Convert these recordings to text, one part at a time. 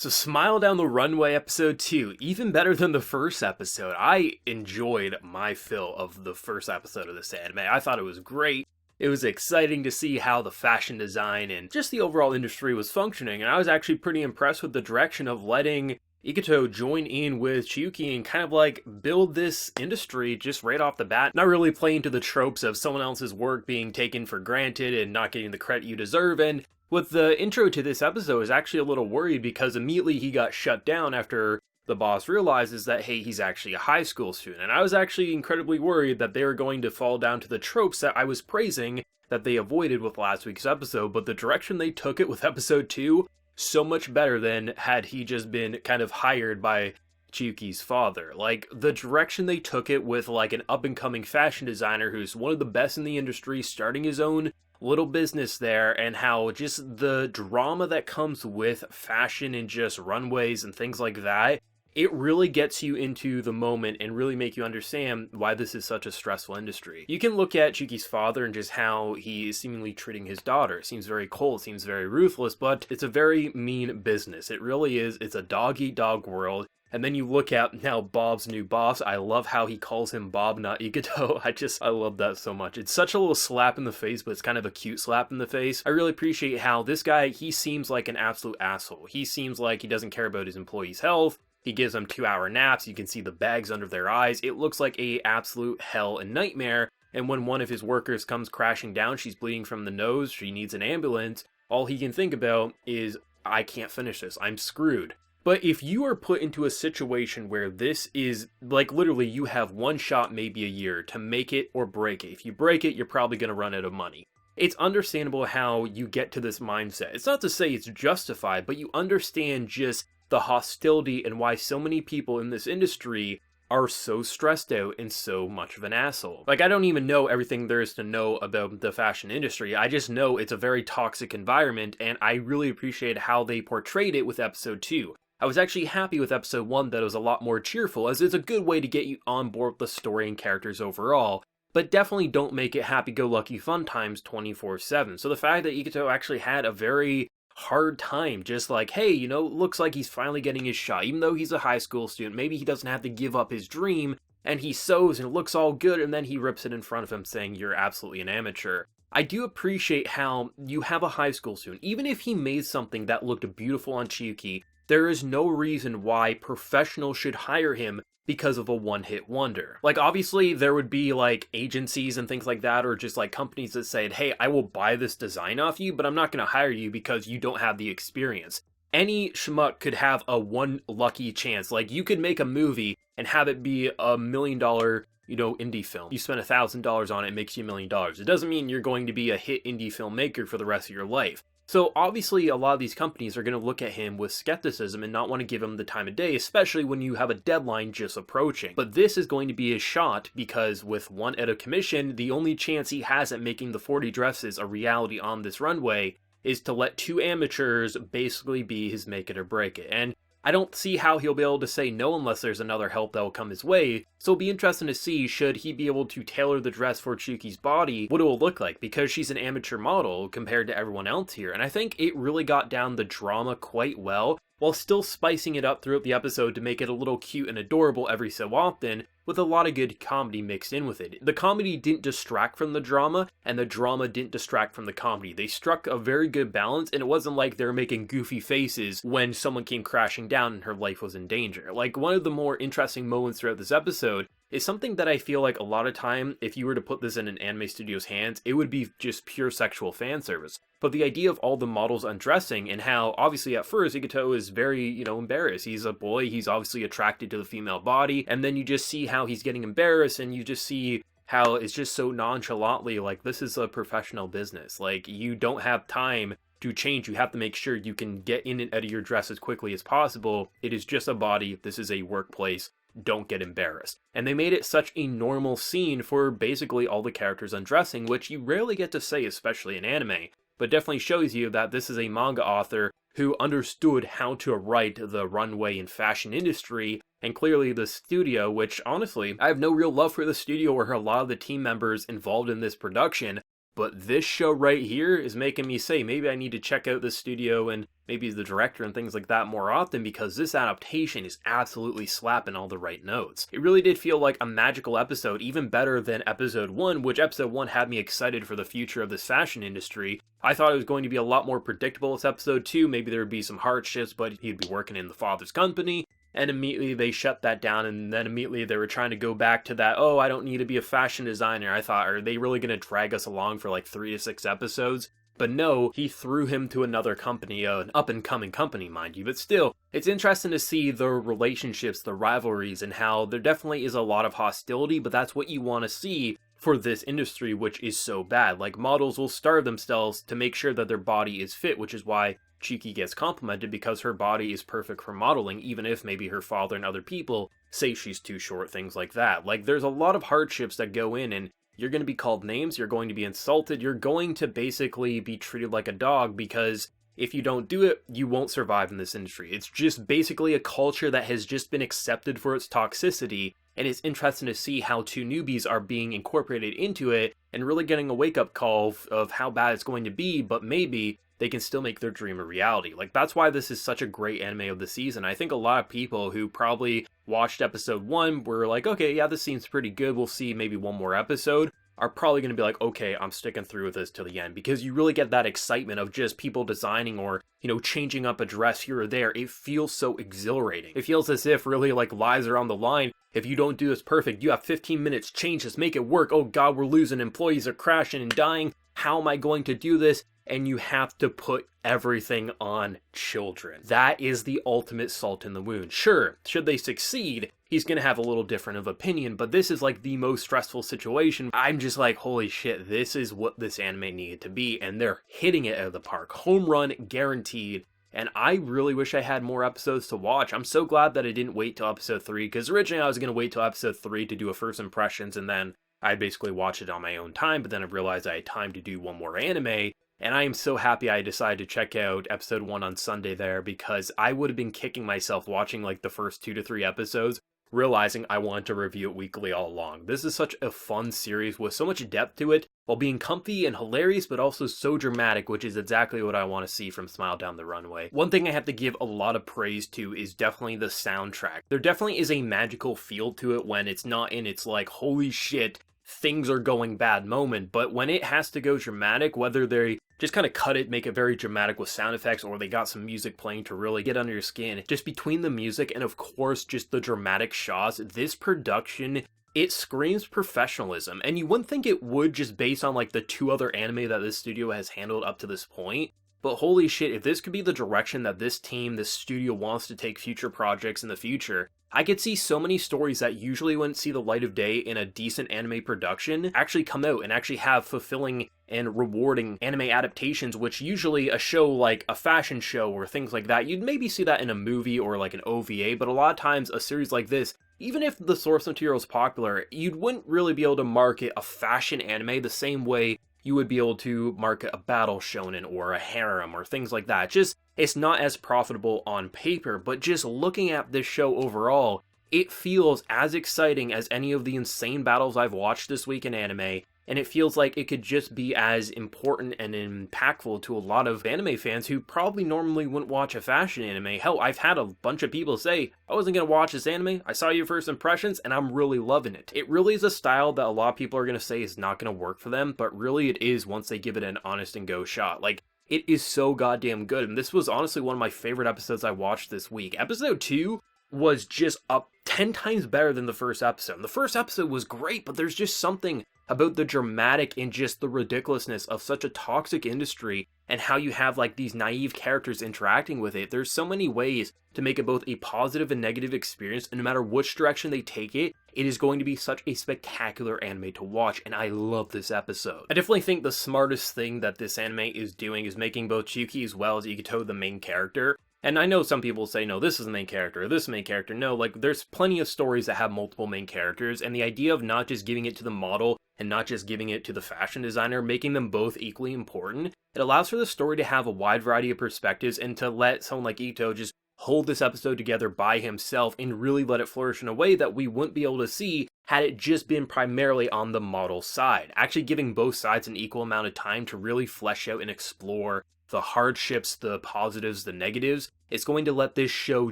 So Smile Down the Runway episode 2, even better than the first episode. I enjoyed my fill of the first episode of this anime. I thought it was great. It was exciting to see how the fashion design and just the overall industry was functioning, and I was actually pretty impressed with the direction of letting Iketo join in with Chiyuki and kind of like build this industry just right off the bat, not really playing to the tropes of someone else's work being taken for granted and not getting the credit you deserve. And with the intro to this episode, I was actually a little worried because immediately he got shut down after the boss realizes that, hey, he's actually a high school student. And I was actually incredibly worried that they were going to fall down to the tropes that I was praising that they avoided with last week's episode, but the direction they took it with episode 2, so much better than had he just been kind of hired by Chiyuki's father. Like, the direction they took it with like an up-and-coming fashion designer who's one of the best in the industry, starting his own little business there, and how just the drama that comes with fashion and just runways and things like that, it really gets you into the moment and really make you understand why this is such a stressful industry. You can look at Chiyuki's father and just how he is seemingly treating his daughter. It seems very cold, seems very ruthless, but it's a very mean business. It really is. It's a dog-eat-dog world. And then you look at now Bob's new boss. I love how he calls him Bob, not Iketo. I love that so much. It's such a little slap in the face, but it's kind of a cute slap in the face. I really appreciate how this guy, he seems like an absolute asshole. He seems like he doesn't care about his employees' health. He gives them 2-hour naps. You can see the bags under their eyes. It looks like a absolute hell and nightmare. And when one of his workers comes crashing down, she's bleeding from the nose, she needs an ambulance, all he can think about is, I can't finish this, I'm screwed. But if you are put into a situation where this is, like, literally you have one shot maybe a year to make it or break it. If you break it, you're probably going to run out of money. It's understandable how you get to this mindset. It's not to say it's justified, but you understand just the hostility and why so many people in this industry are so stressed out and so much of an asshole. Like, I don't even know everything there is to know about the fashion industry. I just know it's a very toxic environment, and I really appreciate how they portrayed it with episode 2. I was actually happy with episode 1 that it was a lot more cheerful, as it's a good way to get you on board with the story and characters overall, but definitely don't make it happy-go-lucky fun times 24/7. So the fact that Iketo actually had a very hard time, just like, hey, you know, looks like he's finally getting his shot, even though he's a high school student, maybe he doesn't have to give up his dream, and he sews and it looks all good, and then he rips it in front of him saying, you're absolutely an amateur. I do appreciate how you have a high school student, even if he made something that looked beautiful on Chiyuki, there is no reason why professionals should hire him because of a one-hit wonder. Like, obviously, there would be, like, agencies and things like that, or just, like, companies that said, hey, I will buy this design off you, but I'm not going to hire you because you don't have the experience. Any schmuck could have a one lucky chance. Like, you could make a movie and have it be $1 million, you know, indie film. You spend $1,000 on it, it makes you $1 million. It doesn't mean you're going to be a hit indie filmmaker for the rest of your life. So obviously a lot of these companies are going to look at him with skepticism and not want to give him the time of day, especially when you have a deadline just approaching. But this is going to be his shot because with one out of commission, the only chance he has at making the 40 dresses a reality on this runway is to let 2 amateurs basically be his make it or break it. And I don't see how he'll be able to say no unless there's another help that will come his way, so it'll be interesting to see should he be able to tailor the dress for Chiyuki's body, what it will look like, because she's an amateur model compared to everyone else here, and I think it really got down the drama quite well, while still spicing it up throughout the episode to make it a little cute and adorable every so often, with a lot of good comedy mixed in with it. The comedy didn't distract from the drama, and the drama didn't distract from the comedy. They struck a very good balance, and it wasn't like they were making goofy faces when someone came crashing down and her life was in danger. Like, one of the more interesting moments throughout this episode is something that I feel like a lot of time, if you were to put this in an anime studio's hands, it would be just pure sexual fan service. But the idea of all the models undressing and how, obviously at first, Iketo is very, you know, embarrassed. He's a boy, he's obviously attracted to the female body, and then you just see how he's getting embarrassed, and you just see how it's just so nonchalantly, like, this is a professional business. Like, you don't have time to change, you have to make sure you can get in and out of your dress as quickly as possible. It is just a body, this is a workplace. Don't get embarrassed. And they made it such a normal scene for basically all the characters undressing, which you rarely get to say, especially in anime, but definitely shows you that this is a manga author who understood how to write the runway and fashion industry, and clearly the studio, which honestly, I have no real love for the studio or a lot of the team members involved in this production. But this show right here is making me say maybe I need to check out this studio and maybe the director and things like that more often, because this adaptation is absolutely slapping all the right notes. It really did feel like a magical episode, even better than episode 1, which episode 1 had me excited for the future of this fashion industry. I thought it was going to be a lot more predictable as episode 2, maybe there would be some hardships, but he'd be working in the father's company. And immediately they shut that down, and then immediately they were trying to go back to that, oh, I don't need to be a fashion designer. I thought, are they really going to drag us along for like 3 to 6 episodes? But no, he threw him to another company, an up-and-coming company, mind you. But still, it's interesting to see the relationships, the rivalries, and how there definitely is a lot of hostility, but that's what you want to see for this industry, which is so bad. Like, models will starve themselves to make sure that their body is fit, which is why Chiki gets complimented, because her body is perfect for modeling, even if maybe her father and other people say she's too short, things like that. Like, there's a lot of hardships that go in, and you're going to be called names, you're going to be insulted, you're going to basically be treated like a dog, because if you don't do it, you won't survive in this industry. It's just basically a culture that has just been accepted for its toxicity, and it's interesting to see how 2 newbies are being incorporated into it and really getting a wake-up call of how bad it's going to be, but maybe they can still make their dream a reality. Like, that's why this is such a great anime of the season. I think a lot of people who probably watched episode 1 were like, okay, yeah, this seems pretty good, we'll see maybe one more episode, are probably going to be like, okay, I'm sticking through with this till the end, because you really get that excitement of just people designing or, you know, changing up a dress here or there. It feels so exhilarating. It feels as if really like lives are on the line. If you don't do this perfect, you have 15 minutes, change this, make it work. Oh God, we're losing, employees are crashing and dying. How am I going to do this? And you have to put everything on children. That is the ultimate salt in the wound. Sure, should they succeed, he's gonna have a little different of opinion, but this is like the most stressful situation. I'm just like, holy shit, this is what this anime needed to be, and they're hitting it out of the park. Home run guaranteed. And I really wish I had more episodes to watch. I'm so glad that I didn't wait till episode 3, because originally I was gonna wait till episode 3 to do a first impressions, and then I'd basically watch it on my own time, but then I realized I had time to do one more anime. And I am so happy I decided to check out episode 1 on Sunday there, because I would have been kicking myself watching like the first 2 to 3 episodes, realizing I wanted to review it weekly all along. This is such a fun series with so much depth to it, while being comfy and hilarious, but also so dramatic, which is exactly what I want to see from Smile Down the Runway. One thing I have to give a lot of praise to is definitely the soundtrack. There definitely is a magical feel to it when it's not in its like, holy shit, things are going bad moment, but when it has to go dramatic, whether they just kind of cut it, make it very dramatic with sound effects, or they got some music playing to really get under your skin, just between the music and of course just the dramatic shots, this production, it screams professionalism. And you wouldn't think it would, just based on like the 2 other anime that this studio has handled up to this point. But holy shit, if this could be the direction that this team, this studio wants to take future projects in the future, I could see so many stories that usually wouldn't see the light of day in a decent anime production actually come out and actually have fulfilling and rewarding anime adaptations, which usually a show like a fashion show or things like that, you'd maybe see that in a movie or like an OVA, but a lot of times a series like this, even if the source material is popular, you wouldn't really be able to market a fashion anime the same way you would be able to market a battle shonen or a harem or things like that. Just, it's not as profitable on paper, but just looking at this show overall, it feels as exciting as any of the insane battles I've watched this week in anime, and it feels like it could just be as important and impactful to a lot of anime fans who probably normally wouldn't watch a fashion anime. Hell, I've had a bunch of people say, I wasn't going to watch this anime, I saw your first impressions, and I'm really loving it. It really is a style that a lot of people are going to say is not going to work for them, but really it is once they give it an honest and go shot. Like, it is so goddamn good, and this was honestly one of my favorite episodes I watched this week. Episode 2 was just up 10 times better than the first episode. The first episode was great, but there's just something about the dramatic and just the ridiculousness of such a toxic industry and how you have like these naive characters interacting with it. There's so many ways to make it both a positive and negative experience, and no matter which direction they take it, it is going to be such a spectacular anime to watch, and I love this episode. I definitely think the smartest thing that this anime is doing is making both Chuki as well as Ikuto the main character. And I know some people say, no, this is the main character, or this is the main character. No, like, there's plenty of stories that have multiple main characters, and the idea of not just giving it to the model and not just giving it to the fashion designer, making them both equally important, it allows for the story to have a wide variety of perspectives and to let someone like Ito just hold this episode together by himself and really let it flourish in a way that we wouldn't be able to see had it just been primarily on the model side, actually giving both sides an equal amount of time to really flesh out and explore the hardships, the positives, the negatives. It's going to let this show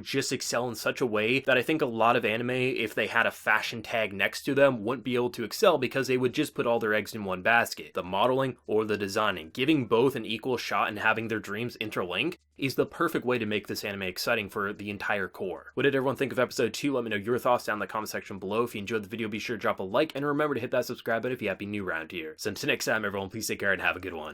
just excel in such a way that I think a lot of anime, if they had a fashion tag next to them, wouldn't be able to excel because they would just put all their eggs in one basket. The modeling or the designing. Giving both an equal shot and having their dreams interlink is the perfect way to make this anime exciting for the entire core. What did everyone think of episode 2? Let me know your thoughts down in the comment section below. If you enjoyed the video, be sure to drop a like, and remember to hit that subscribe button if you happen to be new around here. So until next time, everyone, please take care and have a good one.